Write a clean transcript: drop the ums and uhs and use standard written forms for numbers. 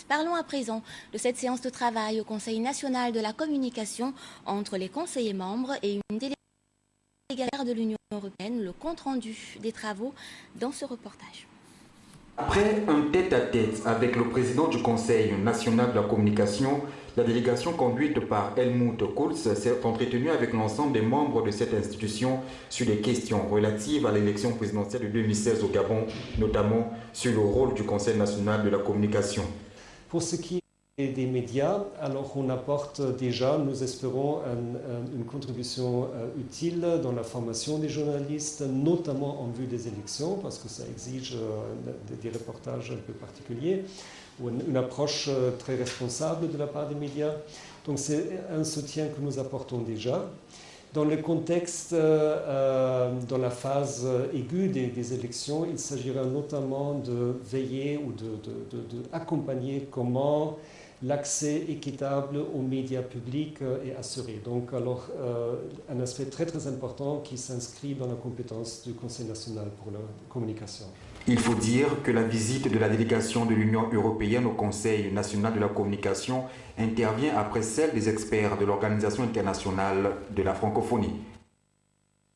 Parlons à présent de cette séance de travail au Conseil national de la communication entre les conseillers membres et une délégation de l'Union européenne. Le compte-rendu des travaux dans ce reportage. Après un tête-à-tête avec le président du Conseil national de la communication, la délégation conduite par Helmut Kohl s'est entretenue avec l'ensemble des membres de cette institution sur les questions relatives à l'élection présidentielle de 2016 au Gabon, notamment sur le rôle du Conseil national de la communication. Pour ce qui est des médias, alors on apporte déjà, nous espérons, une contribution utile dans la formation des journalistes, notamment en vue des élections, parce que ça exige des reportages un peu particuliers, ou une approche très responsable de la part des médias. Donc c'est un soutien que nous apportons déjà. Dans le contexte, dans la phase aiguë des élections, il s'agira notamment de veiller ou d'accompagner comment l'accès équitable aux médias publics est assuré. Donc, alors, un aspect très très important qui s'inscrit dans la compétence du Conseil national pour la communication. Il faut dire que la visite de la délégation de l'Union européenne au Conseil national de la communication intervient après celle des experts de l'Organisation internationale de la francophonie.